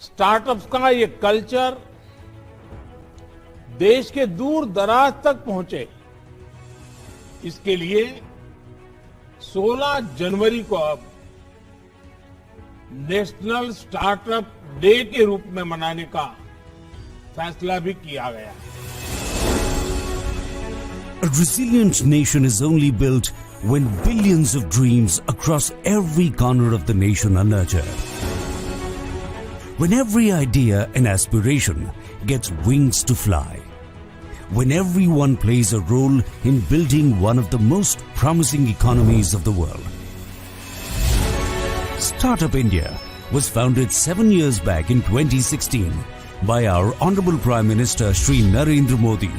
Startups का ये culture देश के दूर दराज तक पहुंचे, इसके लिए 16 जनवरी को अब नेशनल स्टार्टअप डे के रूप में मनाने का फैसला भी किया गया है। A resilient nation is only built when billions of dreams across every corner of the nation are nurtured. When every idea and aspiration gets wings to fly. When everyone plays a role in building one of the most promising economies of the world. Startup India was founded 7 years back in 2016 by our Honorable Prime Minister Shri Narendra Modi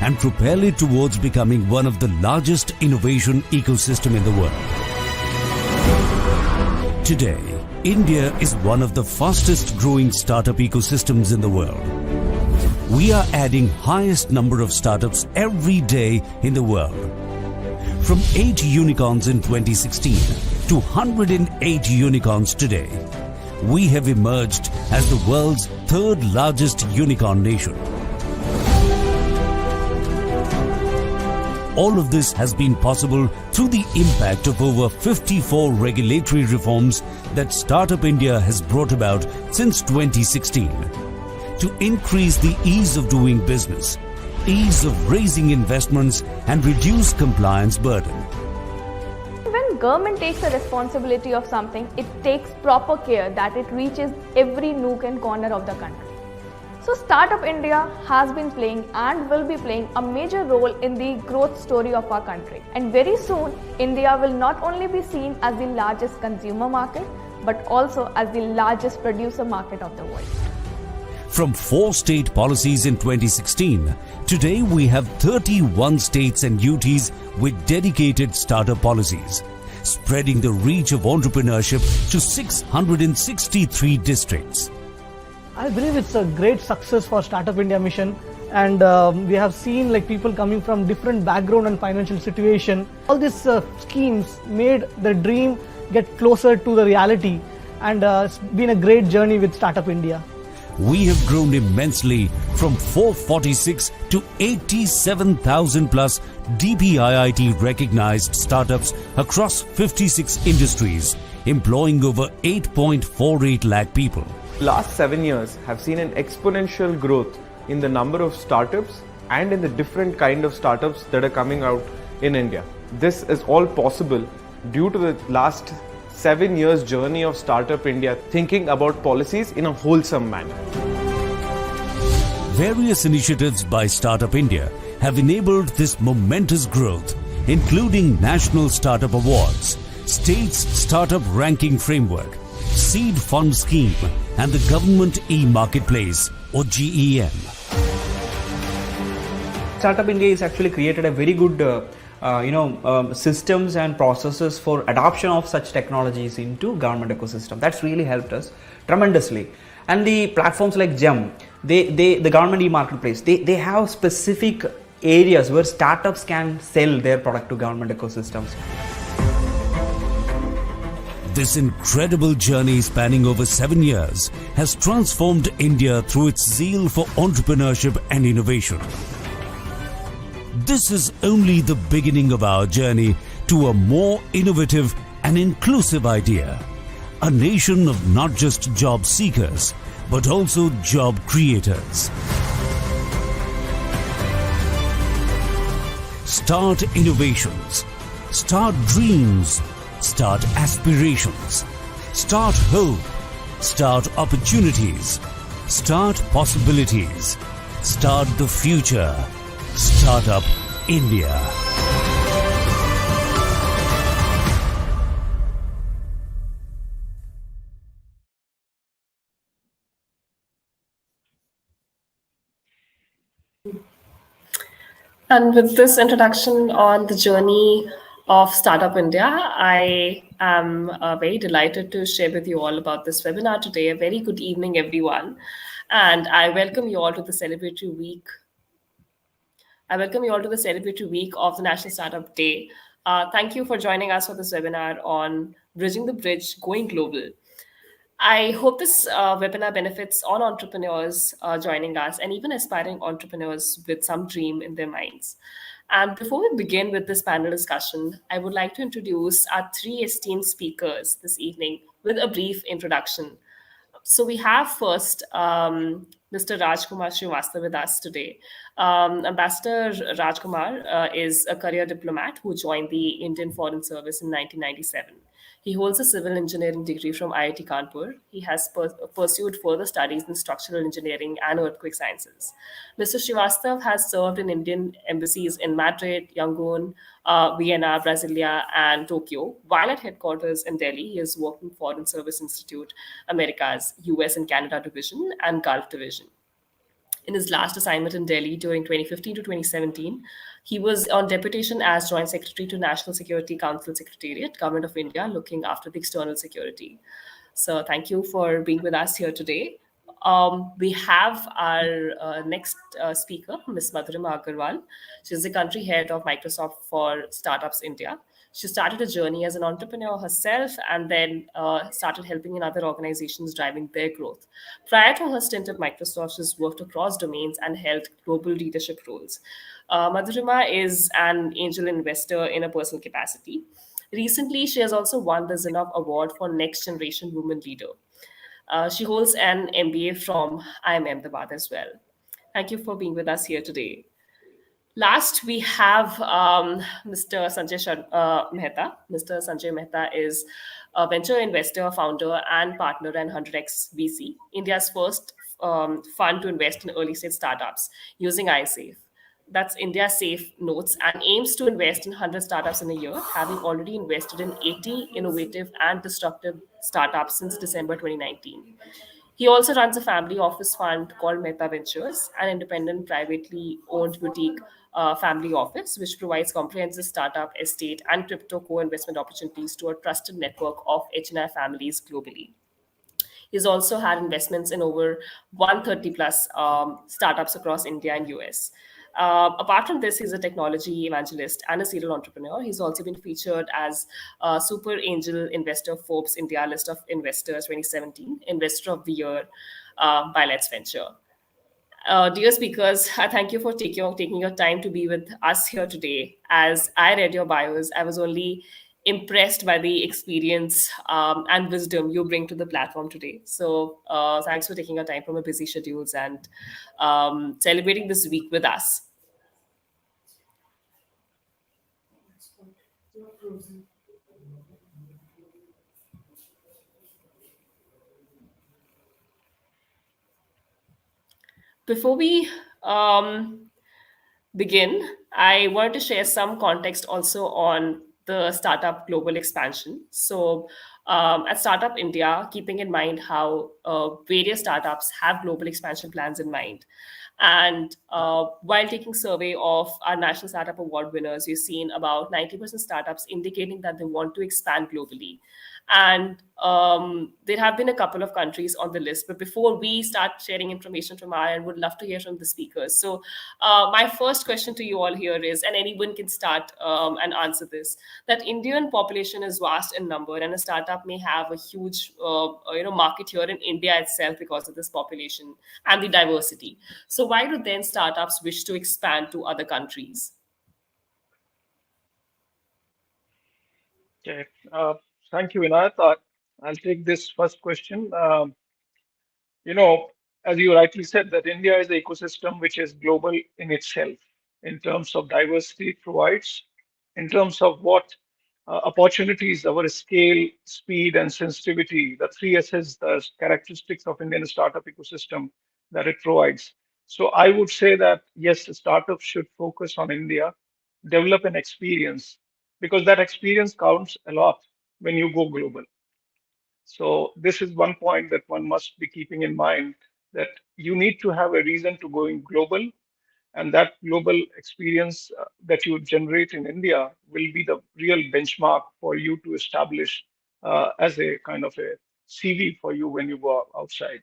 and propel it towards becoming one of the largest innovation ecosystem in the world. Today, India is one of the fastest growing startup ecosystems in the world. We are adding highest number of startups every day in the world. From 8 unicorns in 2016 to 108 unicorns today, we have emerged as the world's third largest unicorn nation. All of this has been possible through the impact of over 54 regulatory reforms that Startup India has brought about since 2016 to increase the ease of doing business, ease of raising investments and reduce compliance burden. When government takes a responsibility of something, it takes proper care that it reaches every nook and corner of the country. So Startup India has been playing and will be playing a major role in the growth story of our country. And very soon, India will not only be seen as the largest consumer market, but also as the largest producer market of the world. From 4 state policies in 2016, today we have 31 states and UTs with dedicated startup policies, spreading the reach of entrepreneurship to 663 districts. I believe it's a great success for Startup India mission, and we have seen like people coming from different background and financial situation. All these schemes made the dream get closer to the reality, and it's been a great journey with Startup India. We have grown immensely from 446 to 87,000 plus DPIIT recognized startups across 56 industries, employing over 8.48 lakh people. Last 7 years have seen an exponential growth in the number of startups and in the different kind of startups that are coming out in India. This is all possible due to the last 7 years journey of Startup India thinking about policies in a wholesome manner. Various initiatives by Startup India have enabled this momentous growth, including National Startup Awards, States Startup Ranking Framework, Seed Fund Scheme and the Government E-Marketplace or GEM. Startup India has actually created a very good systems and processes for adoption of such technologies into government ecosystem. That's really helped us tremendously. And the platforms like GEM, the government e-marketplace, they have specific areas where startups can sell their product to government ecosystems. This incredible journey spanning over 7 years has transformed India through its zeal for entrepreneurship and innovation. This is only the beginning of our journey to a more innovative and inclusive idea. A nation of not just job seekers, but also job creators. Start innovations. Start dreams. Start aspirations. Start hope. Start opportunities. Start possibilities. Start the future. Startup India. And with this introduction on the journey of Startup India, I am very delighted to share with you all about this webinar today. A very good evening, everyone. And I welcome you all to the celebratory week. of the National Startup Day. Thank you for joining us for this webinar on Bridging the Bridge, Going Global. I hope this webinar benefits all entrepreneurs joining us and even aspiring entrepreneurs with some dream in their minds. And before we begin with this panel discussion, I would like to introduce our three esteemed speakers this evening with a brief introduction. So we have first Mr. Rajkumar Srivastava with us today. Ambassador Rajkumar is a career diplomat who joined the Indian Foreign Service in 1997. He holds a civil engineering degree from IIT Kanpur. He has pursued further studies in structural engineering and earthquake sciences. Mr. Srivastav has served in Indian embassies in Madrid, Yangon, Vienna, Brasilia, and Tokyo. While at headquarters in Delhi, he has worked in Foreign Service Institute, Americas, US and Canada Division, and Gulf Division. In his last assignment in Delhi during 2015 to 2017, he was on deputation as Joint Secretary to National Security Council Secretariat, Government of India, looking after the external security. So thank you for being with us here today. We have our next speaker, Ms. Madhurima Agarwal. She's the country head of Microsoft for Startups India. She started a journey as an entrepreneur herself and then started helping in other organizations driving their growth. Prior to her stint at Microsoft, she's worked across domains and held global leadership roles. Madhurima is an angel investor in a personal capacity. Recently, she has also won the Zinov Award for Next Generation Women Leader. She holds an MBA from IIM Ahmedabad as well. Thank you for being with us here today. Last, we have Mr. Sanjay Mehta. Mr. Sanjay Mehta is a venture investor, founder, and partner in 100x VC, India's first fund to invest in early stage startups using iSafe. That's India Safe Notes and aims to invest in 100 startups in a year, having already invested in 80 innovative and disruptive startups since December 2019. He also runs a family office fund called Mehta Ventures, an independent, privately owned boutique family office, which provides comprehensive startup, estate, and crypto co-investment opportunities to a trusted network of HNI families globally. He's also had investments in over 130 plus startups across India and US. Apart from this, he's a technology evangelist and a serial entrepreneur. He's also been featured as Super Angel Investor Forbes India List of Investors 2017, Investor of the Year by Let's Venture. Dear speakers, I thank you for taking your time to be with us here today. As I read your bios, I was only impressed by the experience and wisdom you bring to the platform today. So thanks for taking your time from your busy schedules and celebrating this week with us. Before we begin, I wanted to share some context also on the startup global expansion. So at Startup India, keeping in mind how various startups have global expansion plans in mind. And while taking survey of our National Startup Award winners, we've seen about 90% startups indicating that they want to expand globally. And there have been a couple of countries on the list. But before we start sharing information from our end, would love to hear from the speakers. So my first question to you all here is, and anyone can start and answer this, that Indian population is vast in number and a startup may have a huge market here in India itself because of this population and the diversity. So why do then startups wish to expand to other countries? Okay. Thank you, Vinayat. I'll take this first question. As you rightly said, that India is the ecosystem which is global in itself in terms of diversity it provides, in terms of what opportunities, our scale, speed, and sensitivity, the three S's, the characteristics of Indian startup ecosystem that it provides. So I would say that, yes, startups should focus on India, develop an experience, because that experience counts a lot when you go global. So this is one point that one must be keeping in mind, that you need to have a reason to going global, and that global experience that you generate in India will be the real benchmark for you to establish as a kind of a CV for you when you go outside.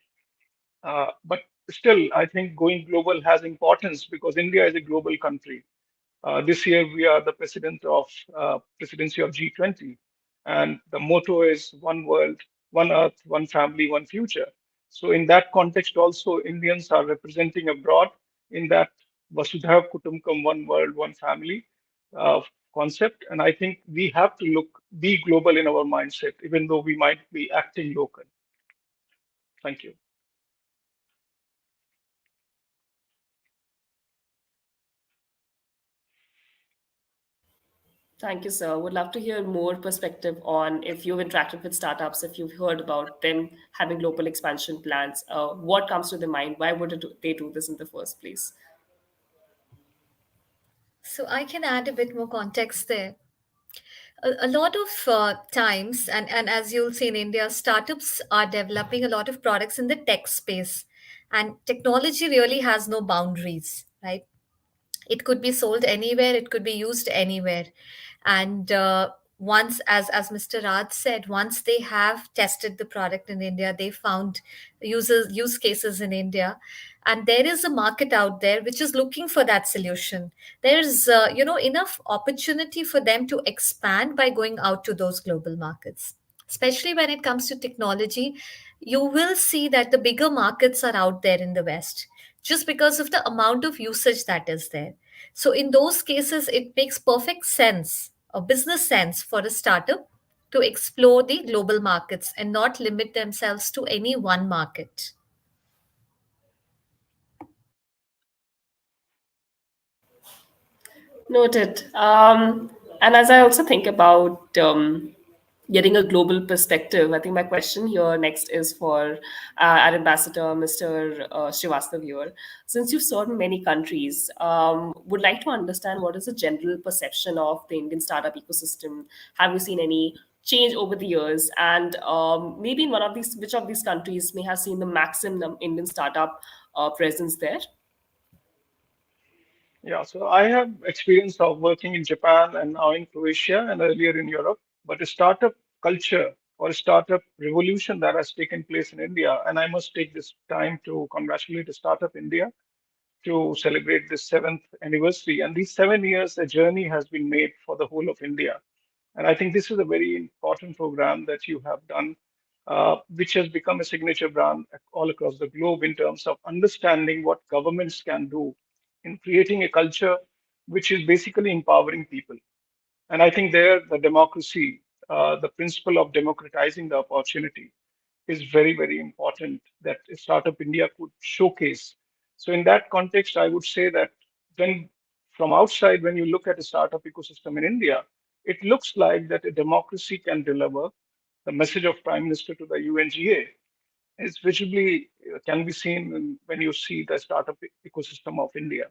But still, I think going global has importance because India is a global country. This year, we are the presidency of G20, and the motto is One World, one earth, one family, one future. So in that context, also Indians are representing abroad in that Vasudha Kutumbakam, one world, one family uh, concept. And I think we have to be global in our mindset, even though we might be acting local. Thank you. Thank you, sir. Would love to hear more perspective on if you've interacted with startups, if you've heard about them having global expansion plans. What comes to the mind? Why would they do this in the first place? So I can add a bit more context there. A lot of times, and as you'll see in India, startups are developing a lot of products in the tech space, and technology really has no boundaries, right? It could be sold anywhere, it could be used anywhere. And once, as Mr. Raj said, once they have tested the product in India, they found use cases in India, and there is a market out there which is looking for that solution. There's enough opportunity for them to expand by going out to those global markets, especially when it comes to technology. You will see that the bigger markets are out there in the West, just because of the amount of usage that is there. So, in those cases, it makes perfect sense, or business sense, for a startup to explore the global markets and not limit themselves to any one market. Noted. And as I also think about getting a global perspective, I think my question here next is for our ambassador, Mr. Srivastava here. Since you've served in many countries, would like to understand what is the general perception of the Indian startup ecosystem? Have you seen any change over the years? And maybe in one of these, which of these countries may have seen the maximum Indian startup presence there? Yeah, so I have experience of working in Japan and now in Croatia and earlier in Europe, but a startup culture or a startup revolution that has taken place in India, and I must take this time to congratulate the Startup India to celebrate this seventh anniversary. And these 7 years, a journey has been made for the whole of India. And I think this is a very important program that you have done, which has become a signature brand all across the globe in terms of understanding what governments can do in creating a culture which is basically empowering people. And I think there, the democracy, the principle of democratizing the opportunity is very, very important that Startup India could showcase. So, in that context, I would say that when from outside, when you look at a startup ecosystem in India, it looks like that a democracy can deliver. The message of Prime Minister to the UNGA is visibly can be seen when you see the startup ecosystem of India.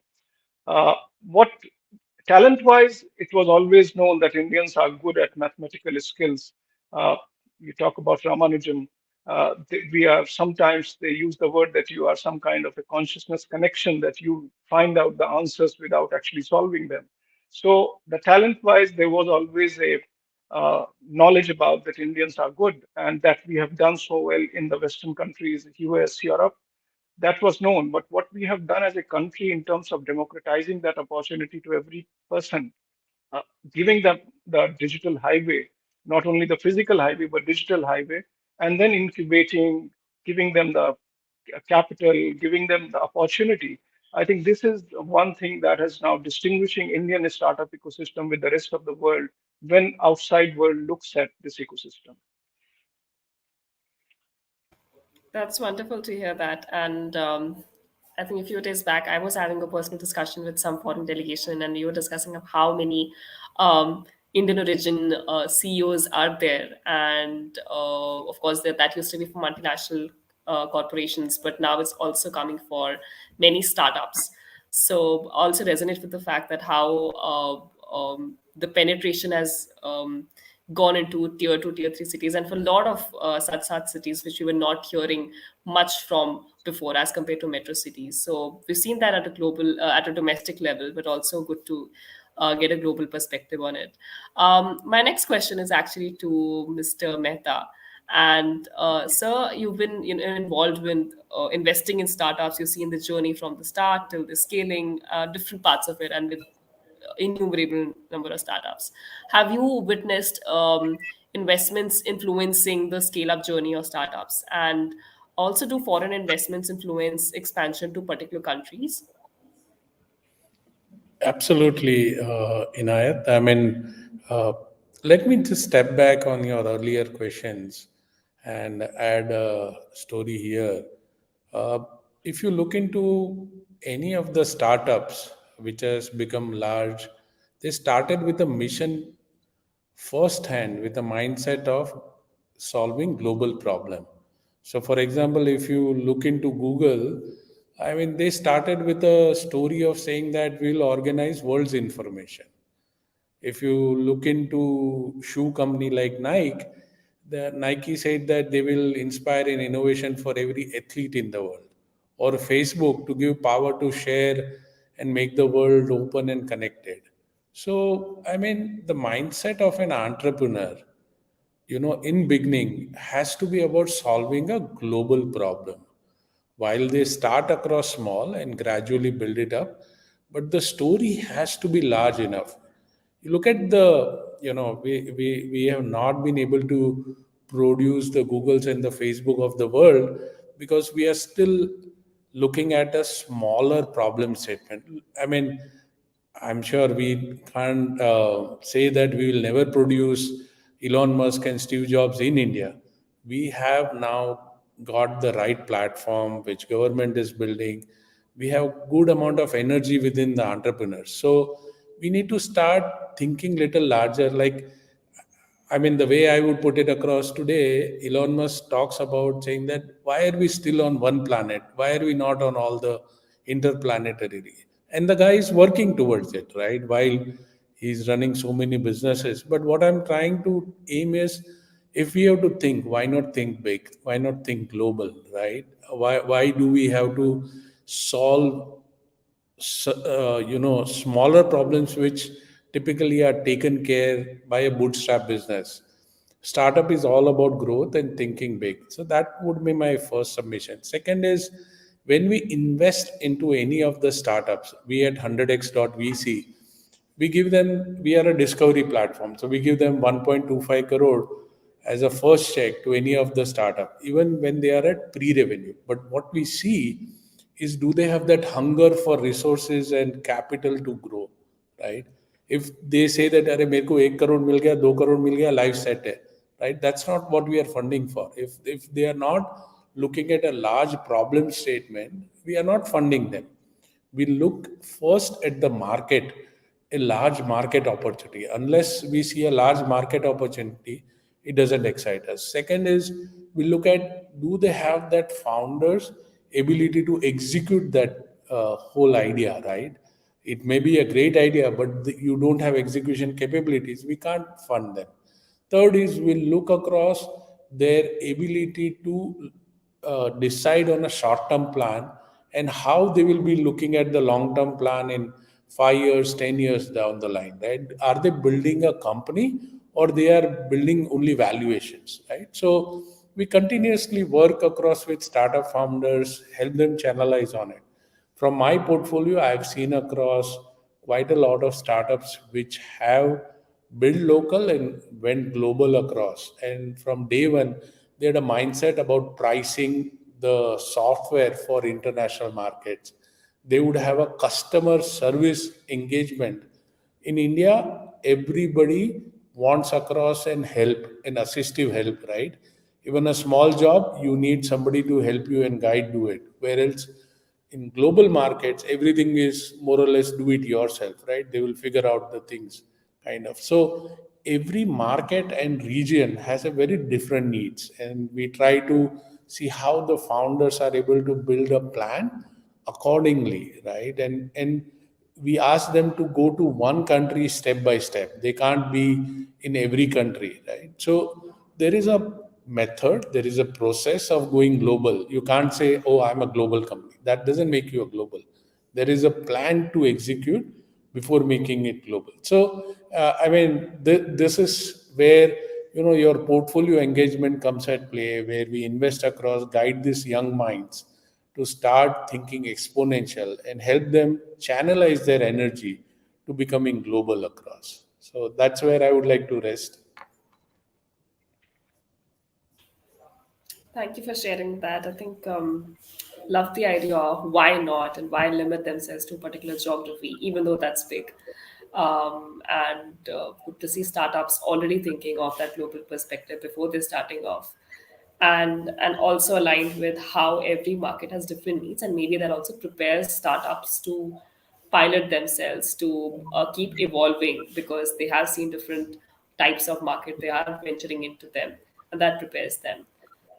What talent-wise, it was always known that Indians are good at mathematical skills. You talk about Ramanujan. We are sometimes they use the word that you are some kind of a consciousness connection that you find out the answers without actually solving them. So the talent-wise, there was always a knowledge about that Indians are good and that we have done so well in the Western countries, US, Europe, that was known. But what we have done as a country in terms of democratizing that opportunity to every person, uh, giving them the digital highway, not only the physical highway, but digital highway, and then incubating, giving them the capital, giving them the opportunity. I think this is one thing that is now distinguishing Indian startup ecosystem with the rest of the world when outside world looks at this ecosystem. That's wonderful to hear that. And I think a few days back, I was having a personal discussion with some foreign delegation, and we were discussing of how many Indian origin CEOs are there. And of course, that used to be for multinational corporations, but now it's also coming for many startups. So also resonate with the fact that how the penetration has gone into tier two, tier three cities, and for a lot of such cities which we were not hearing much from before as compared to metro cities. So we've seen that at a global, at a domestic level, but also good to get a global perspective on it. My next question is actually to Mr. Mehta. And sir, you've been involved with investing in startups. You've seen the journey from the start till the scaling, different parts of it, and with innumerable number of startups. Have you witnessed investments influencing the scale up journey of startups? And also, do foreign investments influence expansion to particular countries? Absolutely, Inayat. I mean, let me just step back on your earlier questions and add a story here. Uh, if you look into any of the startups which has become large, they started with a mission firsthand with a mindset of solving global problem. So for example, if you look into Google, I mean, they started with a story of saying that we'll organize world's information. If you look into shoe company like Nike, the Nike said that they will inspire in innovation for every athlete in the world. Or Facebook to give power to share and make the world open and connected. So I mean, the mindset of an entrepreneur, in beginning has to be about solving a global problem. While they start across small and gradually build it up, but the story has to be large enough. You look at we have not been able to produce the Googles and the Facebook of the world because we are still looking at a smaller problem statement. I mean, I'm sure we can't say that we will never produce Elon Musk and Steve Jobs in India. We have now got the right platform which government is building. We have good amount of energy within the entrepreneurs. So we need to start thinking little larger. Like, I mean, the way I would put it across today, Elon Musk talks about saying that why are we still on one planet? Why are we not on all the interplanetary? And the guy is working towards it, right? While he's running so many businesses. But what I'm trying to aim is, if we have to think, why not think big? Why not think global, right? Why do we have to solve smaller problems which typically are taken care by a bootstrap business? Startup is all about growth and thinking big. So that would be my first submission. Second is, when we invest into any of the startups, we at 100x.vc, we are a discovery platform, so we give them 1.25 crore as a first check to any of the startup, even when they are at pre-revenue. But what we see is, do they have that hunger for resources and capital to grow, right? If they say that अरे मेरे को 1 crore मिल गया 2 crore मिल गया life set है, right? That's not what we are funding for. If they are not looking at a large problem statement, we are not funding them. We look first at the market, a large market opportunity. Unless we see a large market opportunity, it doesn't excite us. Second is, we look at, do they have that founder's ability to execute that whole idea, right? It may be a great idea, but you don't have execution capabilities, we can't fund them. Third is, we'll look across their ability to decide on a short term plan and how they will be looking at the long term plan in 5 years, 10 years down the line, right? Are they building a company or they are building only valuations, right? So we continuously work across with startup founders, help them channelize on it. From my portfolio, I've seen across quite a lot of startups which have built local and went global across. And from day one, they had a mindset about pricing the software for international markets. They would have a customer service engagement. In India, everybody wants across and help and assistive help, right? Even a small job, you need somebody to help you and guide do it. Whereas in global markets, everything is more or less do it yourself, right? They will figure out the things, kind of. So every market and region has a very different needs, and we try to see how the founders are able to build a plan accordingly, right? And we ask them to go to one country step by step. They can't be in every country, right? So there is a method, there is a process of going global. You can't say, oh, I'm a global company. That doesn't make you a global. There is a plan to execute before making it global. So I mean, this is where your portfolio engagement comes at play, where we invest across, guide these young minds to start thinking exponential and help them channelize their energy to becoming global across. So that's where I would like to rest. Thank you for sharing that. I think love the idea of why not and why limit themselves to a particular geography, even though that's big. And good to see startups already thinking of that global perspective before they're starting off, and also aligned with how every market has different needs, and maybe that also prepares startups to pilot themselves to keep evolving because they have seen different types of market they are venturing into them, and that prepares them.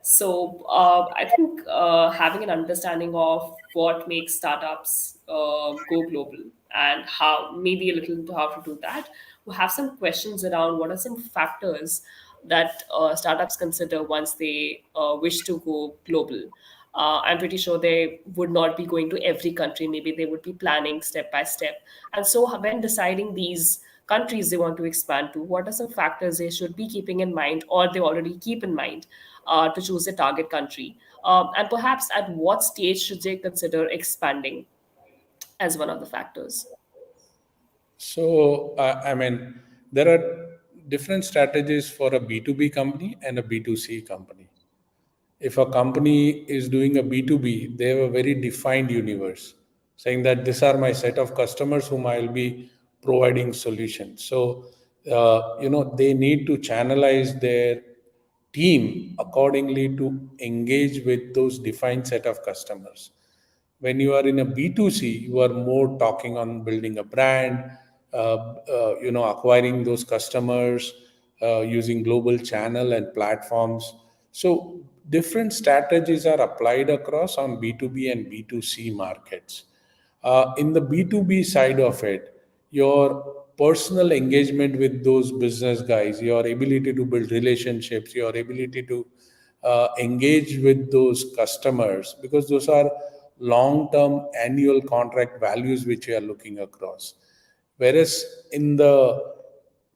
So I think having an understanding of what makes startups go global and how, maybe a little into how to do that, we have some questions around what are some factors that startups consider once they wish to go global. I'm pretty sure they would not be going to every country. Maybe they would be planning step by step. And so, when deciding these countries they want to expand to, what are some factors they should be keeping in mind, or they already keep in mind, to choose a target country? And perhaps at what stage should they consider expanding as one of the factors? So, I mean, there are different strategies for a B2B company and a B2C company. If a company is doing a B2B, they have a very defined universe, saying that these are my set of customers whom I'll be providing solutions. So, they need to channelize their team accordingly to engage with those defined set of customers. When you are in a B2C, you are more talking on building a brand, acquiring those customers, using global channel and platforms. So different strategies are applied across on B2B and B2C markets. In the B2B side of it, your personal engagement with those business guys, your ability to build relationships, your ability to engage with those customers, because those are long term annual contract values which we are looking across. Whereas in the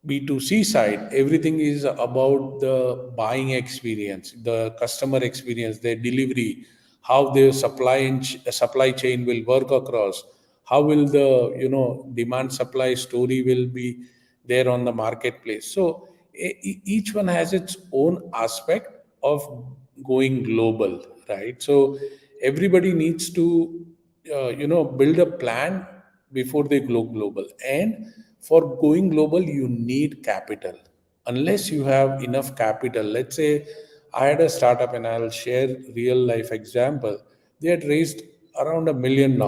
B2C side, everything is about the buying experience, the customer experience, their delivery, how their supply chain will work across, how will the demand supply story will be there on the marketplace. So each one has its own aspect of going global, right? So everybody needs to build a plan before they go global. And for going global, you need capital. Unless you have enough capital, let's say I had a startup, and I'll share real life example. They had raised around $1 million,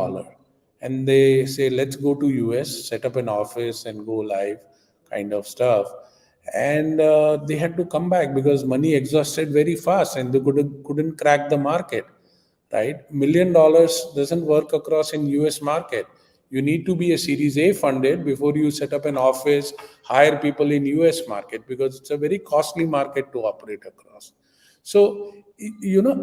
and they say, let's go to US, set up an office and go live, kind of stuff. And they had to come back because money exhausted very fast, and they couldn't crack the market, right? $1 million doesn't work across in US market. You need to be a series A funded before you set up an office, hire people in US market, because it's a very costly market to operate across. So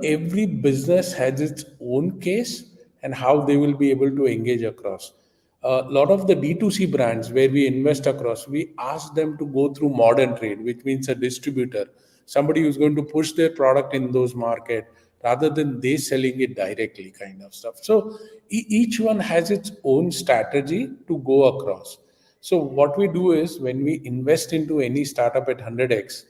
every business has its own case and how they will be able to engage across. A lot of the D2C brands where we invest across, we ask them to go through modern trade, which means a distributor, somebody who's going to push their product in those market rather than they selling it directly, kind of stuff. So each one has its own strategy to go across. So what we do is, when we invest into any startup at 100x,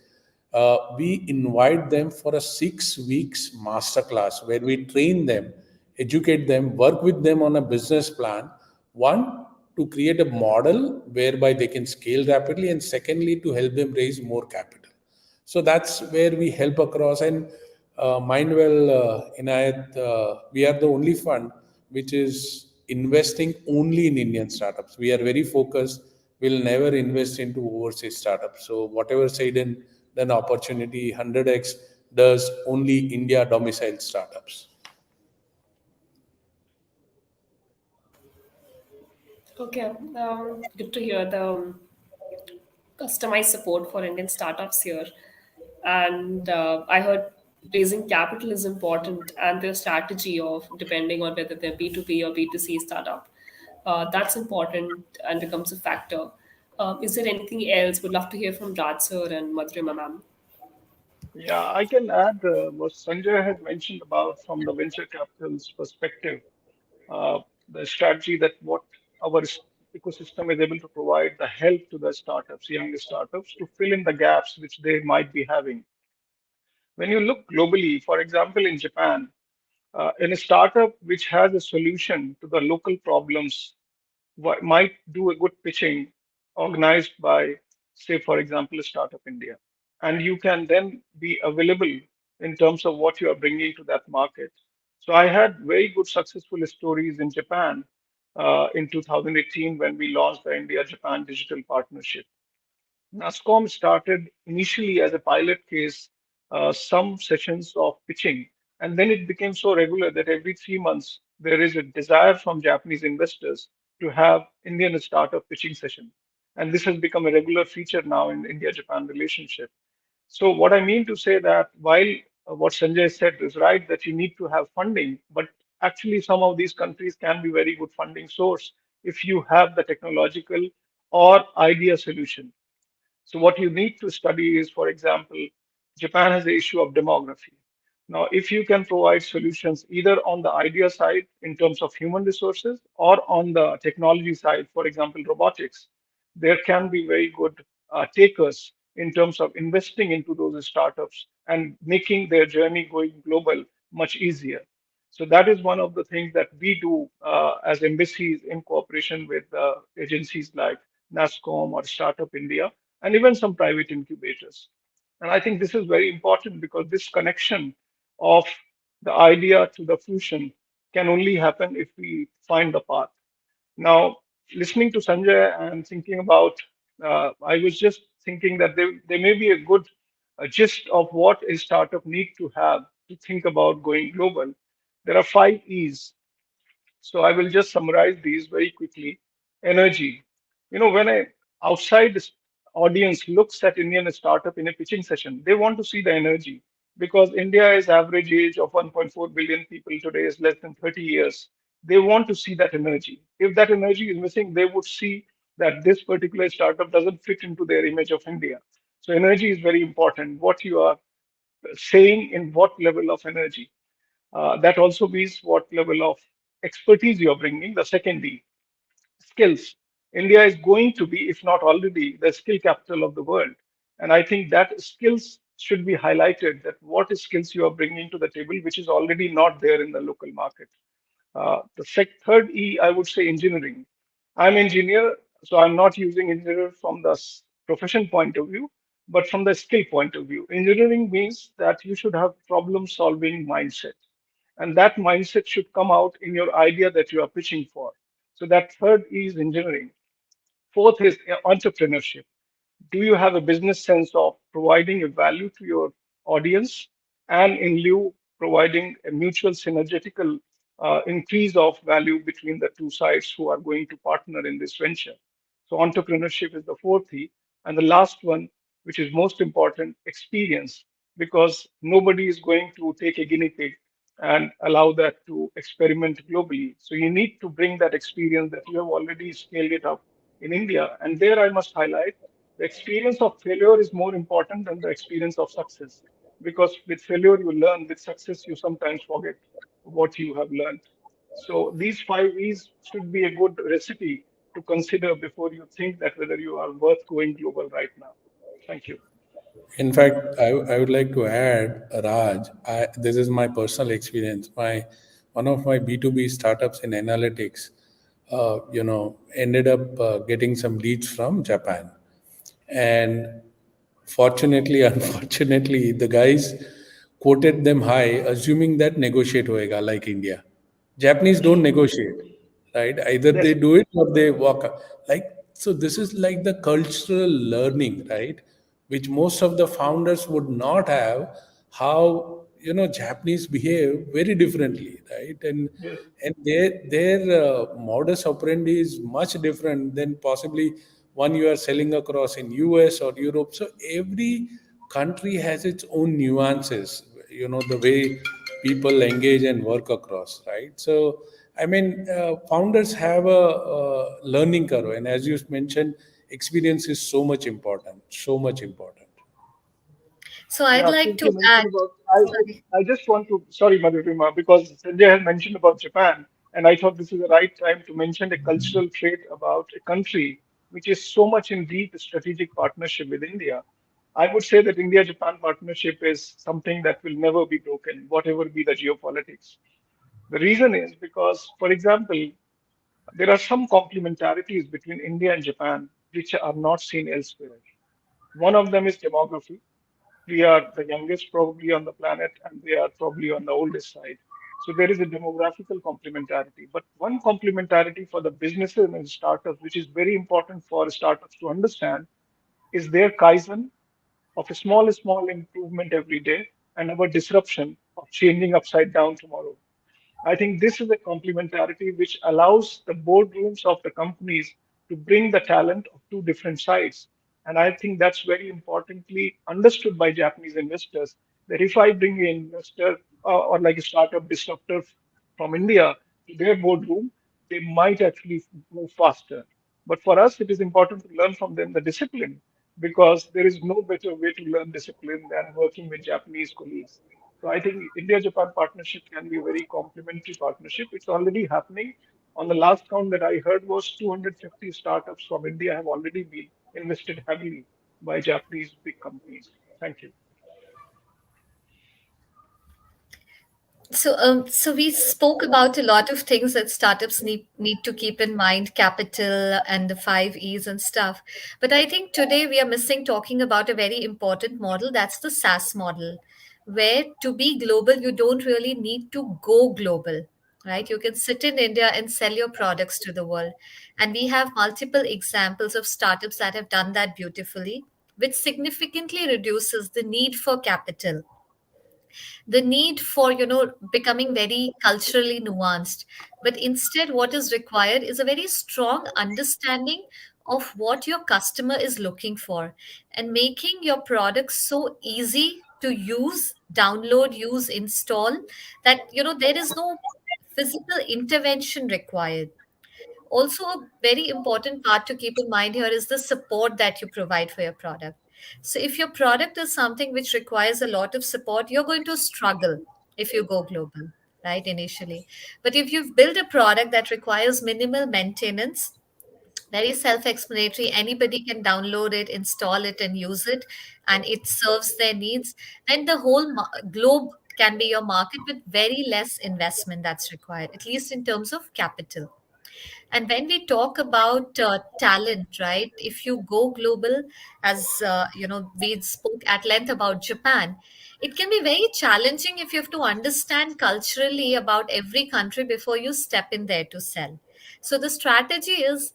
we invite them for a 6 weeks masterclass where we train them, educate them, work with them on a business plan. One, to create a model whereby they can scale rapidly, and secondly, to help them raise more capital. So that's where we help across. And Mindwell, Inayat, we are the only fund which is investing only in Indian startups. We are very focused. We'll never invest into overseas startups. So whatever said in then opportunity, 100x does only India domiciled startups. Okay, good to hear the customized support for Indian startups here. And I heard raising capital is important, and their strategy of depending on whether they're B2B or B2C startup. That's important and becomes a factor. Is there anything else? Would love to hear from Raj sir and Madhurima ma'am. Yeah, I can add what Sanjay had mentioned about from the venture capital's perspective, the strategy that what our ecosystem is able to provide the help to the startups, young startups, to fill in the gaps which they might be having. When you look globally, for example, in Japan, in a startup which has a solution to the local problems might do a good pitching organized by, say, for example, a Startup India. And you can then be available in terms of what you are bringing to that market. So I had very good successful stories in Japan in 2018 when we launched the India-Japan Digital Partnership. NASCOM started initially as a pilot case, some sessions of pitching, and then it became so regular that every 3 months there is a desire from Japanese investors to have Indian startup pitching session. And this has become a regular feature now in India-Japan relationship. So what I mean to say that while what Sanjay said is right, that you need to have funding, but actually some of these countries can be very good funding source if you have the technological or idea solution. So what you need to study is, for example, Japan has the issue of demography. Now, if you can provide solutions either on the idea side in terms of human resources or on the technology side, for example, robotics, there can be very good takers in terms of investing into those startups and making their journey going global much easier. So that is one of the things that we do as embassies in cooperation with agencies like NASCOM or Startup India, and even some private incubators. And I think this is very important because this connection of the idea to the fusion can only happen if we find the path. Now, listening to Sanjay and thinking about, I was just thinking that there may be a good gist of what a startup need to have to think about going global. There are 5 E's. So I will just summarize these very quickly. Energy. When a outside audience looks at Indian startup in a pitching session, they want to see the energy because India's average age of 1.4 billion people today is less than 30 years. They want to see that energy. If that energy is missing, they would see that this particular startup doesn't fit into their image of India. So energy is very important. What you are saying in what level of energy. That also means what level of expertise you're bringing. The second D, skills. India is going to be, if not already, the skill capital of the world. And I think that skills should be highlighted, that what skills you are bringing to the table, which is already not there in the local market. Third E, I would say engineering. I'm engineer, so I'm not using engineer from the profession point of view, but from the skill point of view. Engineering means that you should have problem solving mindset. And that mindset should come out in your idea that you are pitching for. So that third is engineering. Fourth is entrepreneurship. Do you have a business sense of providing a value to your audience and in lieu providing a mutual synergetical increase of value between the two sides who are going to partner in this venture? So entrepreneurship is the fourth E. And the last one, which is most important, experience, because nobody is going to take a guinea pig and allow that to experiment globally. So you need to bring that experience that you have already scaled it up in India. And there I must highlight the experience of failure is more important than the experience of success. Because with failure you learn, with success you sometimes forget what you have learned. So these 5 E's should be a good recipe to consider before you think that whether you are worth going global right now. Thank you. In fact, I would like to add, Raj, this is my personal experience. One of my B2B startups in analytics, ended up getting some leads from Japan. And fortunately, unfortunately, the guys quoted them high, assuming that negotiate hoega like India. Japanese don't negotiate, right? Either Yes. they do it or they walk out. Like, so this is like the cultural learning, right? Which most of the founders would not have. How Japanese behave very differently, right? Yes. And their modus operandi is much different than possibly one you are selling across in US or Europe. So every country has its own nuances, the way people engage and work across, right? So I mean, founders have a learning curve, and as you mentioned, experience is so much important, so much important. So I'd Yeah, like since to you add, mentioned about, sorry. I just want to, sorry, Madhurima, because Sanjay has mentioned about Japan, and I thought this is the right time to mention a cultural trait about a country which is so much in deep strategic partnership with India. I would say that India-Japan partnership is something that will never be broken, whatever be the geopolitics. The reason is because, for example, there are some complementarities between India and Japan which are not seen elsewhere. One of them is demography. We are the youngest probably on the planet, and they are probably on the oldest side. So there is a demographical complementarity. But one complementarity for the businesses and startups, which is very important for startups to understand, is their Kaizen of a small improvement every day and our disruption of changing upside down tomorrow. I think this is a complementarity which allows the boardrooms of the companies to bring the talent of two different sides. And I think that's very importantly understood by Japanese investors that if I bring an investor or like a startup disruptor from India to their boardroom, they might actually move faster. But for us, it is important to learn from them the discipline because there is no better way to learn discipline than working with Japanese colleagues. So I think India-Japan partnership can be a very complementary partnership. It's already happening. On the last count that I heard was 250 startups from India have already been invested heavily by Japanese big companies. Thank you. So we spoke about a lot of things that startups need to keep in mind, capital and the 5 E's and stuff. But I think today we are missing talking about a very important model. That's the SaaS model, where to be global, you don't really need to go global, right? You can sit in India and sell your products to the world. And we have multiple examples of startups that have done that beautifully, which significantly reduces the need for capital, the need for becoming very culturally nuanced, but instead what is required is a very strong understanding of what your customer is looking for, and making your product so easy to use, download, use, install, that there is no physical intervention required. Also, a very important part to keep in mind here is the support that you provide for your product. So if your product is something which requires a lot of support, you're going to struggle if you go global, right, initially. But if you've built a product that requires minimal maintenance, very self-explanatory, anybody can download it, install it, and use it, and it serves their needs, then the whole globe can be your market with very less investment that's required, at least in terms of capital. And when we talk about talent, right? If you go global, as we spoke at length about Japan, it can be very challenging if you have to understand culturally about every country before you step in there to sell. So the strategy is,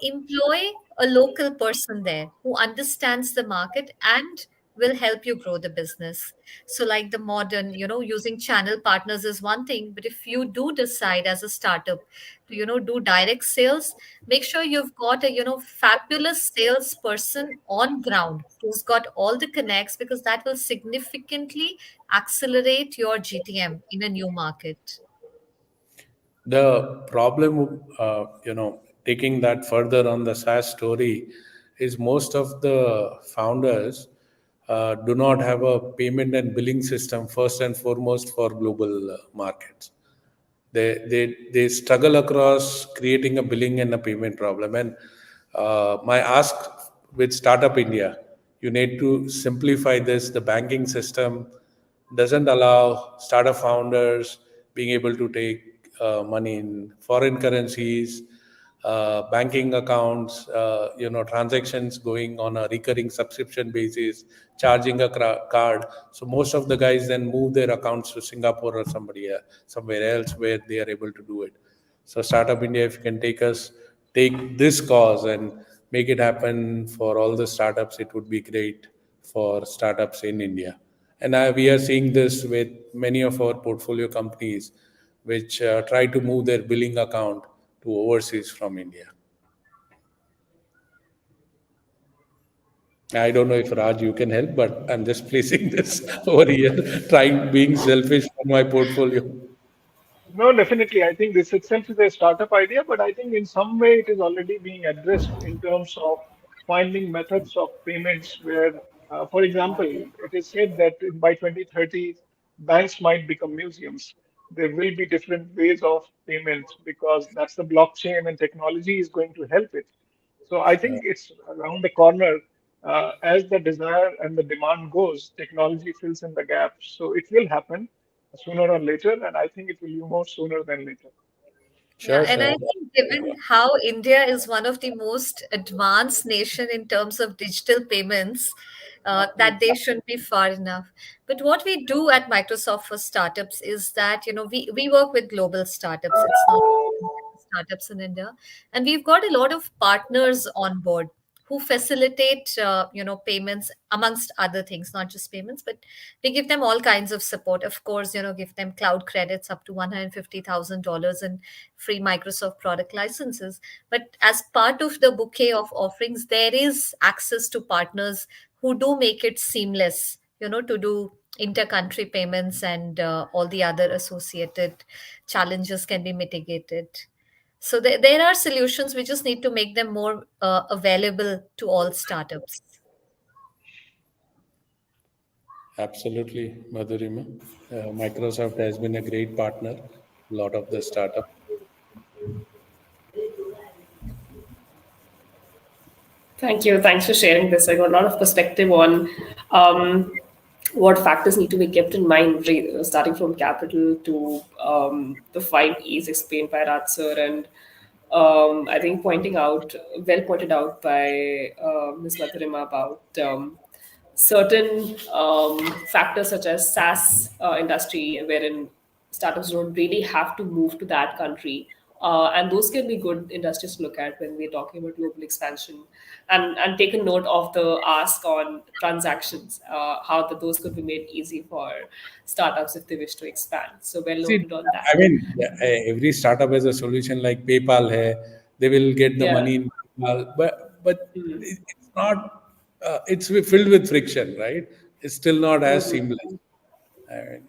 employ a local person there who understands the market and will help you grow the business. So, like the modern, using channel partners is one thing, but if you do decide as a startup to, do direct sales, make sure you've got a, fabulous salesperson on ground who's got all the connects, because that will significantly accelerate your GTM in a new market. The problem, taking that further on the SaaS story, is most of the founders do not have a payment and billing system first and foremost for global markets. They struggle across creating a billing and a payment problem. And my ask with Startup India, you need to simplify this. The banking system doesn't allow startup founders being able to take money in foreign currencies, banking accounts, transactions going on a recurring subscription basis, charging a card. So most of the guys then move their accounts to Singapore or somewhere else where they are able to do it. So Startup India, if you can take this cause and make it happen for all the startups, it would be great for startups in India. And we are seeing this with many of our portfolio companies, which try to move their billing account to overseas from India. I don't know if Raj, you can help, but I'm just placing this over here, trying being selfish for my portfolio. No, definitely. I think this itself is a startup idea, but I think in some way it is already being addressed in terms of finding methods of payments where, for example, it is said that by 2030, banks might become museums. There will be different ways of payment because that's the blockchain and technology is going to help it. So I think it's around the corner. as the desire and the demand goes, technology fills in the gaps. So it will happen sooner or later, and I think it will be more sooner than later. Yeah, Sure, and sir. I think given how India is one of the most advanced nation in terms of digital payments, that they shouldn't be far enough. But what we do at Microsoft for Startups is that, we work with global startups. It's not startups in India. And we've got a lot of partners on board who facilitate, payments amongst other things, not just payments, but we give them all kinds of support. Of course, give them cloud credits up to $150,000 in free Microsoft product licenses. But as part of the bouquet of offerings, there is access to partners who do make it seamless, to do inter-country payments, and all the other associated challenges can be mitigated. So there are solutions. We just need to make them more available to all startups. Absolutely, Madhurima. Microsoft has been a great partner, a lot of the startup. Thank you. Thanks for sharing this. I got a lot of perspective on what factors need to be kept in mind, starting from capital to the 5 E's explained by Raj sir, and I think well pointed out by Ms. Madhurima about certain factors such as SaaS industry, wherein startups don't really have to move to that country. And those can be good industries to look at when we're talking about global expansion, and take a note of the ask on transactions, how those could be made easy for startups if they wish to expand. So well See, noted on that. I mean, yeah, every startup has a solution like PayPal. Hai, they will get the Yeah. money in PayPal, but it's not. It's filled with friction, right? It's still not as seamless. And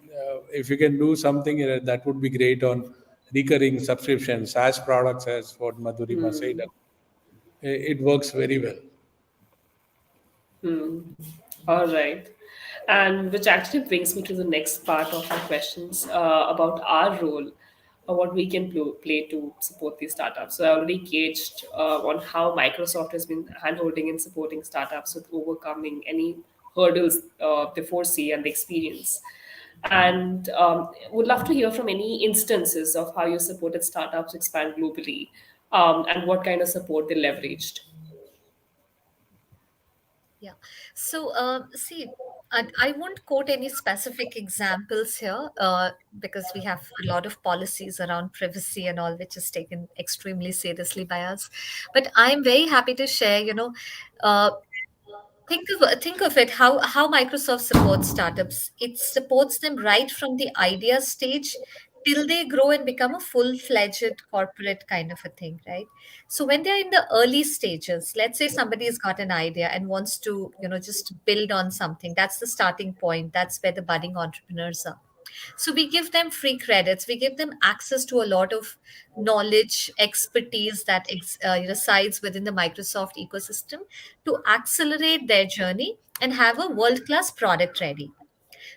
if you can do something that would be great on recurring subscriptions, SaaS products, as what Madhurima said, it works very well. All right. And which actually brings me to the next part of my questions about our role, what we can play to support these startups. So I already gauged on how Microsoft has been handholding and supporting startups with overcoming any hurdles they foresee and they experience. And would love to hear from any instances of how you supported startups expand globally, and what kind of support they leveraged. Yeah. So, see, I won't quote any specific examples here because we have a lot of policies around privacy and all, which is taken extremely seriously by us. But I'm very happy to share, uh, think of it how Microsoft supports startups. It supports them right from the idea stage till they grow and become a full-fledged corporate kind of a thing, right? So when they're in the early stages, let's say somebody has got an idea and wants to, just build on something. That's the starting point. That's where the budding entrepreneurs are. So we give them free credits. We give them access to a lot of knowledge, expertise that resides within the Microsoft ecosystem to accelerate their journey and have a world-class product ready.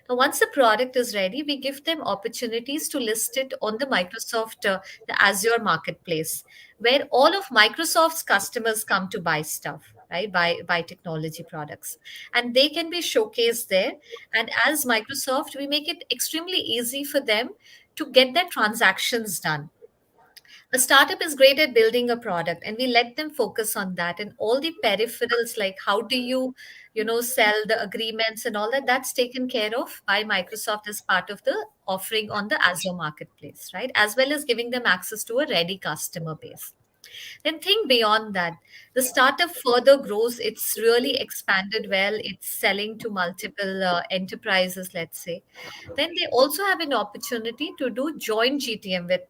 Now, once the product is ready, we give them opportunities to list it on the Microsoft, the Azure marketplace, where all of Microsoft's customers come to buy stuff, right? Buy technology products, and they can be showcased there. And as Microsoft, we make it extremely easy for them to get their transactions done. A startup is great at building a product, and we let them focus on that, and all the peripherals, like how do you sell the agreements and all that, that's taken care of by Microsoft as part of the offering on the Azure marketplace, right? As well as giving them access to a ready customer base. Then think beyond that. The startup further grows. It's really expanded well. It's selling to multiple enterprises, let's say. Then they also have an opportunity to do joint GTM with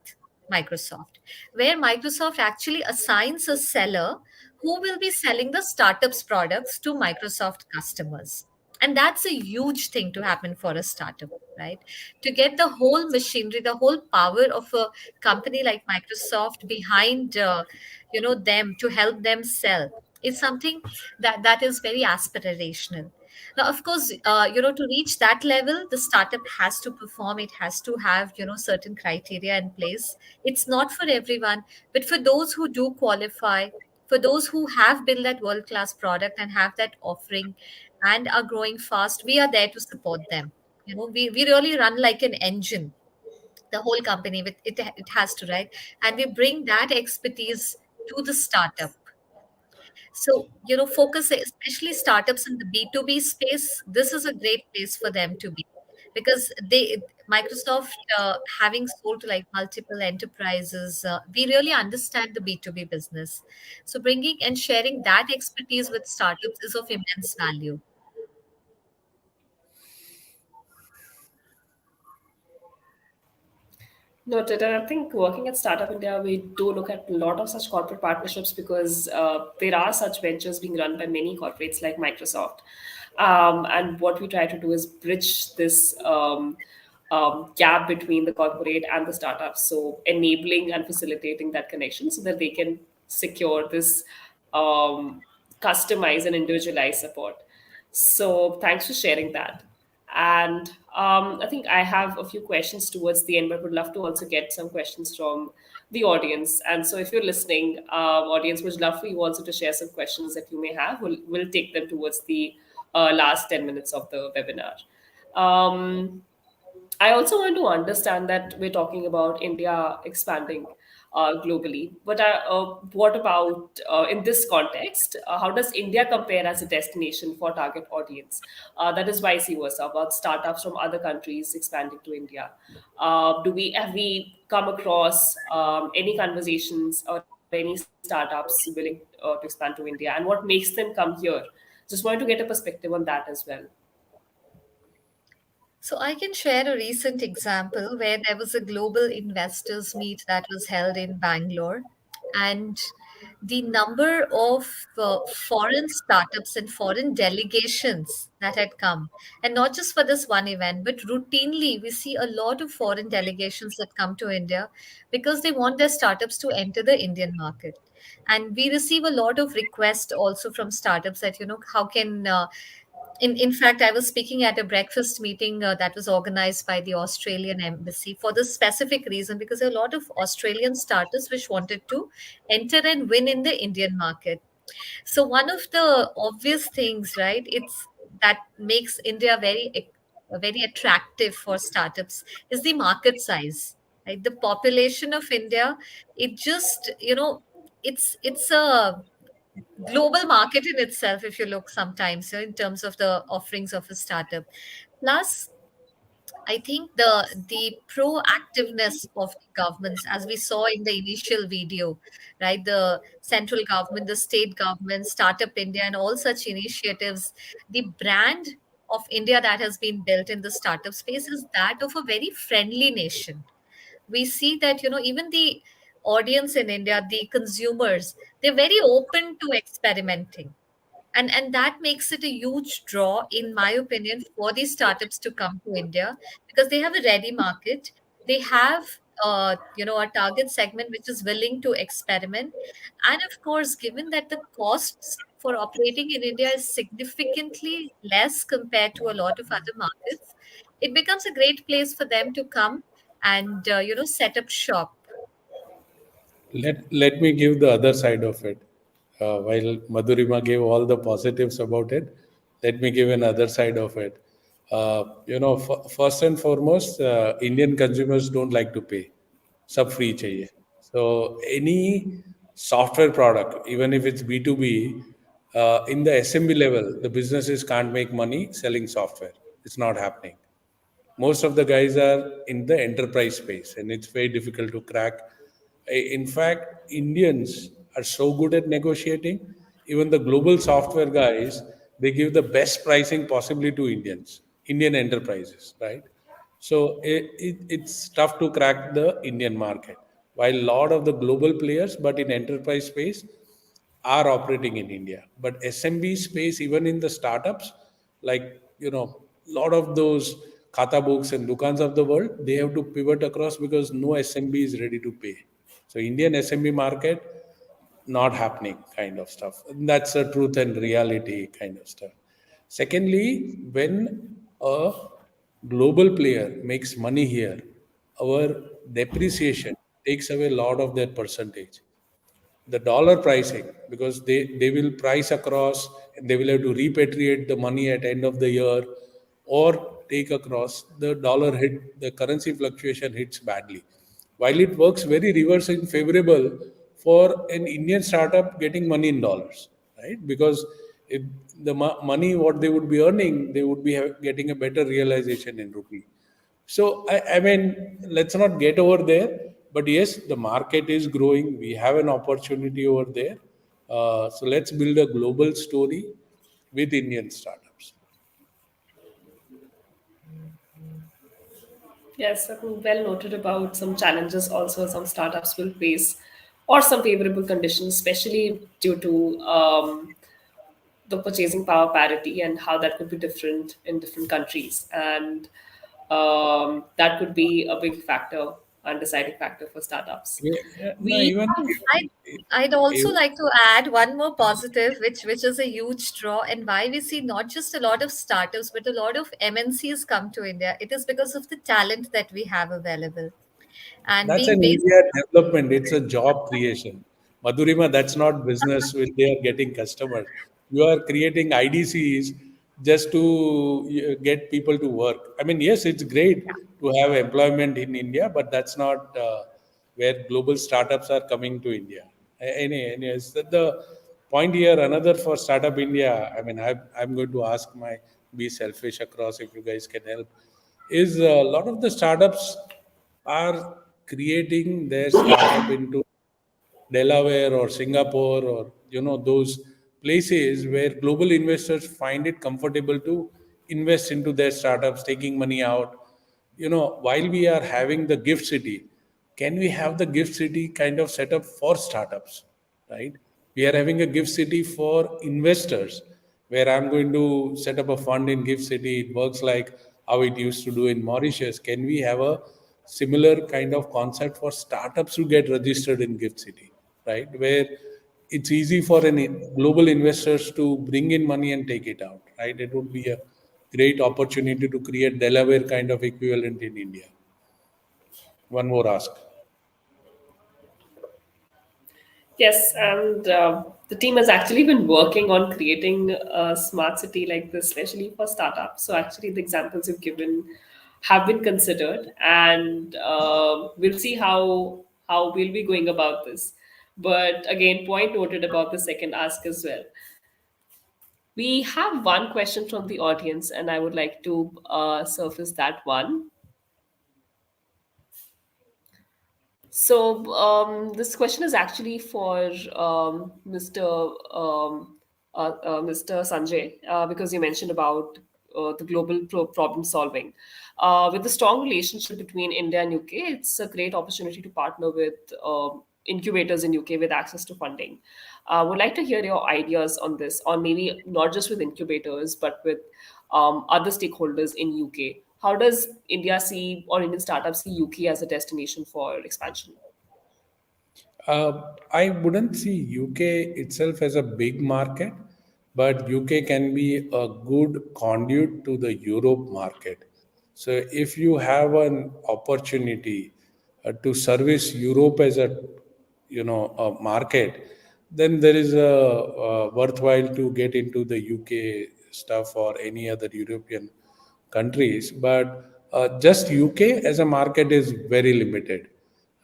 Microsoft, where Microsoft actually assigns a seller who will be selling the startup's products to Microsoft customers. And that's a huge thing to happen for a startup, right? To get the whole machinery, the whole power of a company like Microsoft behind, them to help them sell is something that is very aspirational. Now, of course, to reach that level, the startup has to perform. It has to have, certain criteria in place. It's not for everyone, but for those who do qualify, For those who have built that world class product and have that offering and are growing fast, we are there to support them. We really run like an engine, the whole company with it has to, right? And we bring that expertise to the startup. So, focus, especially startups in the B2B space, this is a great place for them to be, because Microsoft, having sold to like multiple enterprises, we really understand the B2B business. So bringing and sharing that expertise with startups is of immense value. Noted. And I think working at Startup India, we do look at a lot of such corporate partnerships because there are such ventures being run by many corporates like Microsoft. And what we try to do is bridge this gap between the corporate and the startups. So enabling and facilitating that connection so that they can secure this customized and individualized support. So thanks for sharing that. And I think I have a few questions towards the end, but would love to also get some questions from the audience. And so if you're listening, audience, would love for you also to share some questions that you may have. We'll take them towards the last 10 minutes of the webinar. I also want to understand that we're talking about India expanding globally, but what about in this context? How does India compare as a destination for target audience? That is vice versa about startups from other countries expanding to India. Have we come across any conversations or any startups willing to expand to India, and what makes them come here? Just wanted to get a perspective on that as well. So I can share a recent example where there was a global investors meet that was held in Bangalore, and the number of foreign startups and foreign delegations that had come, and not just for this one event, but routinely we see a lot of foreign delegations that come to India because they want their startups to enter the Indian market. And we receive a lot of requests also from startups that, how can in fact, I was speaking at a breakfast meeting that was organized by the Australian embassy for this specific reason, because there are a lot of Australian startups which wanted to enter and win in the Indian market. So one of the obvious things, right, it's that makes India very attractive for startups is the market size. Right, the population of India, it just it's a global market in itself if you look sometimes, in terms of the offerings of a startup. Plus, I think the proactiveness of the governments, as we saw in the initial video, right? The central government, the state government, Startup India, and all such initiatives, the brand of India that has been built in the startup space is that of a very friendly nation. We see that, even the audience in India, the consumers, they're very open to experimenting, and that makes it a huge draw, in my opinion, for these startups to come to India, because they have a ready market. They have a target segment which is willing to experiment. And of course, given that the costs for operating in India is significantly less compared to a lot of other markets, it becomes a great place for them to come and set up shop. Let me give the other side of it. While Madhurima gave all the positives about it, let me give another side of it. First and foremost, Indian consumers don't like to pay. Sab free chahiye. So any software product, even if it's B2B, in the SMB level, the businesses can't make money selling software. It's not happening. Most of the guys are in the enterprise space, and it's very difficult to crack. In fact, Indians are so good at negotiating. Even the global software guys, they give the best pricing possibly to Indian enterprises, right? So it's tough to crack the Indian market, while a lot of the global players but in enterprise space are operating in India. But SMB space, even in the startups, like, lot of those Khata books and Dukans of the world, they have to pivot across because no SMB is ready to pay. So Indian SMB market, not happening kind of stuff. And that's a truth and reality kind of stuff. Secondly, when a global player makes money here, our depreciation takes away a lot of their percentage. the dollar pricing, because they will price across and they will have to repatriate the money at end of the year or take across, the dollar hit, the currency fluctuation hits badly. While it works very reverse and favorable for an Indian startup getting money in dollars, right? Because if the money what they would be earning, they would be getting a better realization in rupee. So I mean, let's not get over there. But yes, the market is growing. We have an opportunity over there. So let's build a global story with Indian startups. Yes, I think well noted about some challenges also some startups will face, or some favorable conditions, especially due to the purchasing power parity and how that could be different in different countries. And that could be a big factor and deciding factor for startups. Yeah, no, We even have, I'd also if, like to add one more positive, which is a huge draw, and why we see not just a lot of startups, but a lot of MNCs come to India. It is because of the talent that we have available, and that's being an based. India development. It's a job creation. Madhurima, that's not business where they are getting customers. You are creating IDCs just to get people to work. I mean, yes, it's great to have employment in India, but that's not where global startups are coming to India. Anyways, the point here, another for Startup India, I mean, I'm going to ask my, be selfish across if you guys can help, is a lot of the startups are creating their startup into Delaware or Singapore or those places where global investors find it comfortable to invest into their startups, taking money out. While we are having the gift city, can we have the gift city kind of setup for startups, right? We are having a gift city for investors where I'm going to set up a fund in gift city. It works like how it used to do in Mauritius. Can we have a similar kind of concept for startups to get registered in gift city, right? Where it's easy for global investors to bring in money and take it out, right? It would be a great opportunity to create Delaware kind of equivalent in India. One more ask. Yes, and the team has actually been working on creating a smart city like this, especially for startups. So actually, the examples you've given have been considered, and we'll see how we'll be going about this. But again, point noted about the second ask as well. We have one question from the audience, and I would like to surface that one. So this question is actually for Mr. Sanjay, because you mentioned about the global problem solving. With the strong relationship between India and UK, it's a great opportunity to partner with incubators in UK with access to funding. Would like to hear your ideas on this, or maybe not just with incubators, but with other stakeholders in UK. How does India see, or Indian startups see UK as a destination for expansion? I wouldn't see UK itself as a big market, but UK can be a good conduit to the Europe market. So if you have an opportunity to service Europe as a market, then there is a worthwhile to get into the UK stuff or any other European countries. But just UK as a market is very limited.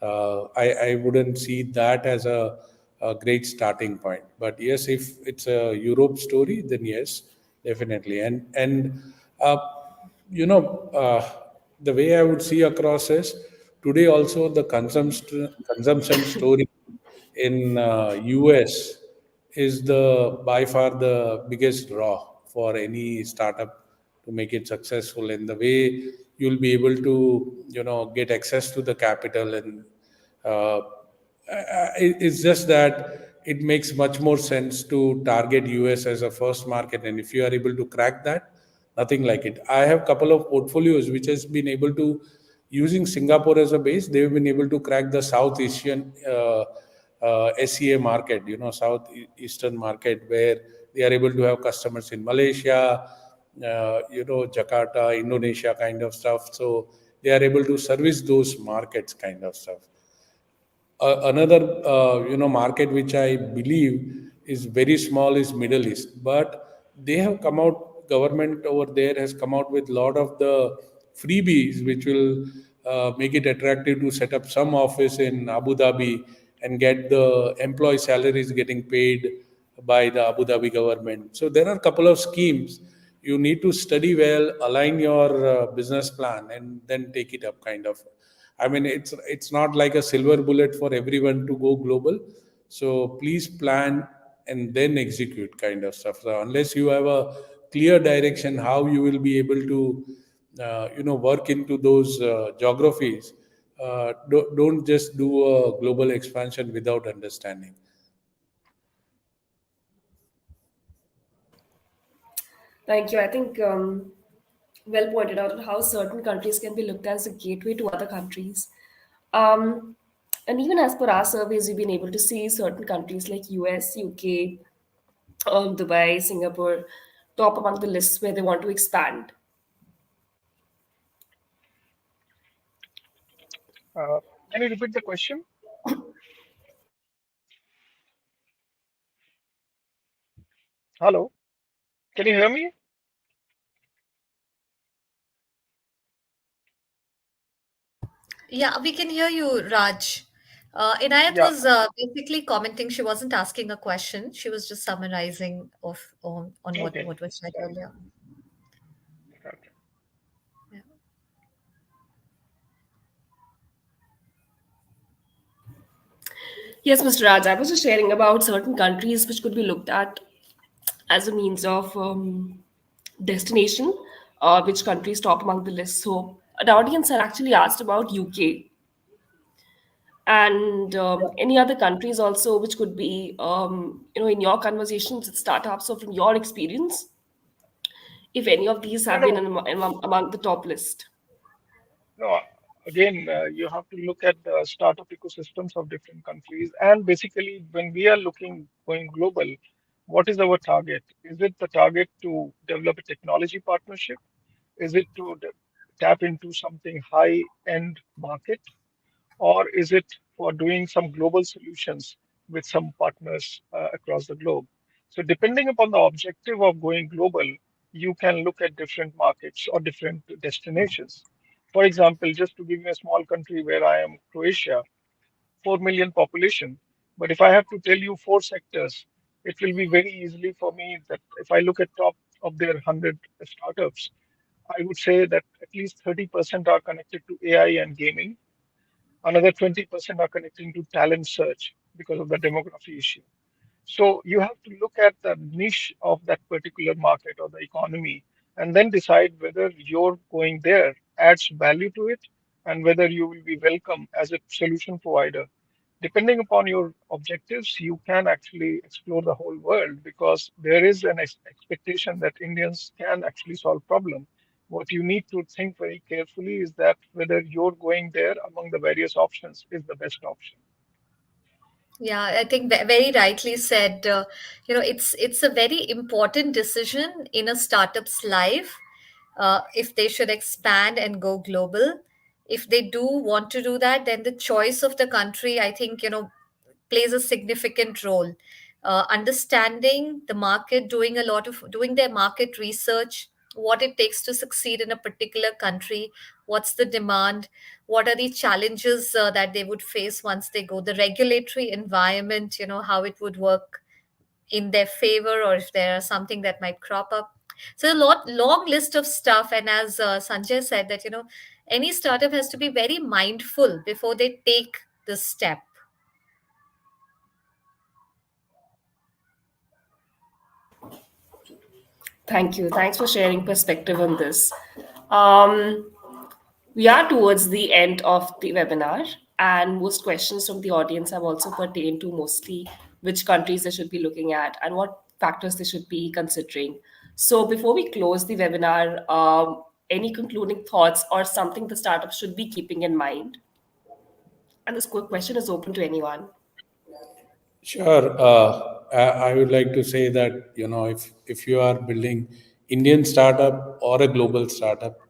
I wouldn't see that as a great starting point. But yes, if it's a Europe story, then yes, definitely. And uh, you know, the way I would see across is today also the consumption story in US is the by far the biggest draw for any startup to make it successful. In the way you'll be able to get access to the capital, and it's just that it makes much more sense to target US as a first market. And if you are able to crack that, nothing like it. I have a couple of portfolios which has been able to, using Singapore as a base, they've been able to crack the South Asian SEA market, South Eastern market, where they are able to have customers in Malaysia, Jakarta, Indonesia kind of stuff. So they are able to service those markets kind of stuff. Another market which I believe is very small is Middle East, but they have come out. Government over there has come out with a lot of the freebies which will make it attractive to set up some office in Abu Dhabi and get the employee salaries getting paid by the Abu Dhabi government. So there are a couple of schemes. You need to study well, align your business plan, and then take it up. Kind of. I mean, it's not like a silver bullet for everyone to go global. So please plan and then execute, kind of stuff. So unless you have a clear direction how you will be able to, work into those geographies, don't just do a global expansion without understanding. Thank you. I think well pointed out on how certain countries can be looked as a gateway to other countries. Um, and even as per our surveys, we've been able to see certain countries like US, UK, Dubai, Singapore top among the lists where they want to expand. Uh, can you repeat the question? Hello, can you hear me? Yeah, we can hear you, Raj. Inayat Yeah. was basically commenting. She wasn't asking a question. She was just summarizing on Okay. what was said Sorry. earlier. Okay. Yeah. Yes, Mr. Raj, I was just sharing about certain countries which could be looked at as a means of destination, which countries top among the list. So, an audience had actually asked about UK and any other countries also, which could be, in your conversations with startups or from your experience, if any of these No, have been no, among the top list. no. Again, you have to look at the startup ecosystems of different countries. And basically, when we are going global, what is our target? Is it the target to develop a technology partnership? Is it to tap into something high-end market? Or is it for doing some global solutions with some partners across the globe? So, depending upon the objective of going global, you can look at different markets or different destinations. For example, just to give you a small country where I am, Croatia, 4 million population. But if I have to tell you four sectors, it will be very easily for me that if I look at top of their 100 startups, I would say that at least 30% are connected to AI and gaming. Another 20% are connecting to talent search because of the demography issue. So you have to look at the niche of that particular market or the economy and then decide whether you're going there adds value to it and whether you will be welcome as a solution provider. Depending upon your objectives, you can actually explore the whole world because there is an expectation that Indians can actually solve problem. What you need to think very carefully is that whether you're going there among the various options is the best option. Yeah, I think very rightly said. It's a very important decision in a startup's life, if they should expand and go global. If they do want to do that, then the choice of the country, I think, plays a significant role. Understanding the market, doing their market research, what it takes to succeed in a particular country, what's the demand, what are the challenges that they would face once they go, the regulatory environment, how it would work in their favor, or if there are something that might crop up. So a long list of stuff. And as Sanjay said, that any startup has to be very mindful before they take this step. Thank you. Thanks for sharing perspective on this. Um, we are towards the end of the webinar, and most questions from the audience have also pertained to mostly which countries they should be looking at and what factors they should be considering. So, before we close the webinar, any concluding thoughts or something the startup should be keeping in mind? And this quick question is open to anyone. Sure. I would like to say that, if you are building Indian startup or a global startup,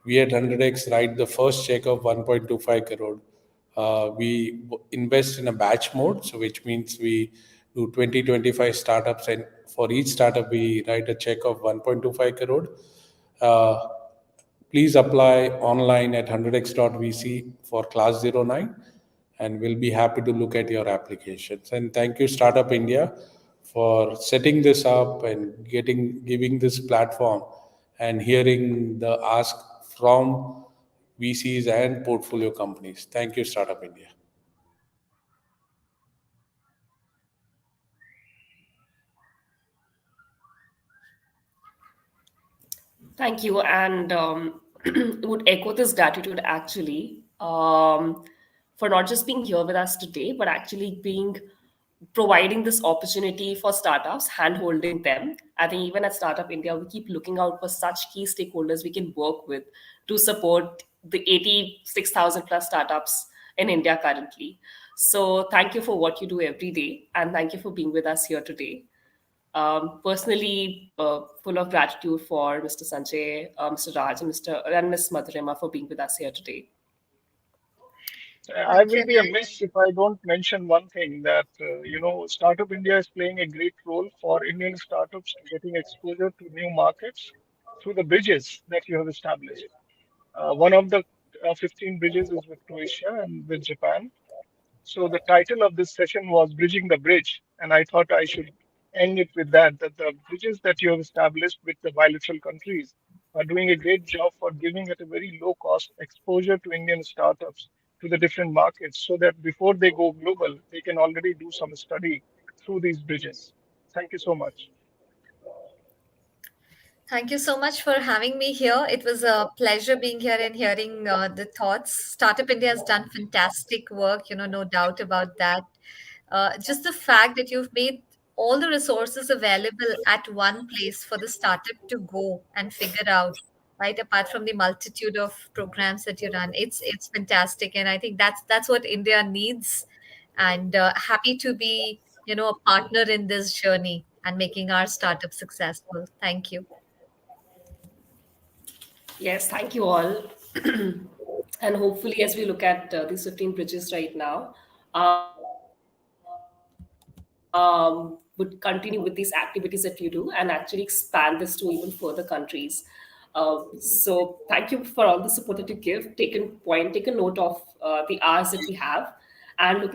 we at 100x write the first check of 1.25 crore We invest in a batch mode, so which means we do 20-25 startups, and for each startup we write a check of 1.25 crore. Please apply online at 100x.vc for class 09, and we'll be happy to look at your applications. And thank you, Startup India, for setting this up and giving this platform and hearing the ask from VCs and portfolio companies. Thank you, Startup India. Thank you, and would echo this gratitude actually for not just being here with us today, but actually providing this opportunity for startups, hand-holding them. I think even at Startup India, we keep looking out for such key stakeholders we can work with to support the 86,000 plus startups in India currently. So thank you for what you do every day, and thank you for being with us here today. Personally, full of gratitude for Mr. Sanjay, Mr. Raj, and Ms. Madhurima for being with us here today. I will be amiss if I don't mention one thing that, Startup India is playing a great role for Indian startups getting exposure to new markets through the bridges that you have established. One of the 15 bridges is with Croatia and with Japan. So the title of this session was Bridging the Bridge, and I thought I should end it with that the bridges that you have established with the bilateral countries are doing a great job for giving at a very low cost exposure to Indian startups to the different markets so that before they go global, they can already do some study through these bridges. Thank you so much. Thank you so much for having me here. It was a pleasure being here and hearing the thoughts. Startup India has done fantastic work, no doubt about that. Just the fact that you've made all the resources available at one place for the startup to go and figure out, right? Apart from the multitude of programs that you run, it's fantastic, and I think that's what India needs. And happy to be, a partner in this journey and making our startup successful. Thank you. Yes, thank you all. And hopefully, as we look at these 15 bridges right now, would continue with these activities that you do and actually expand this to even further countries. So thank you for all the support that you give. Take a note of the hours that we have, and looking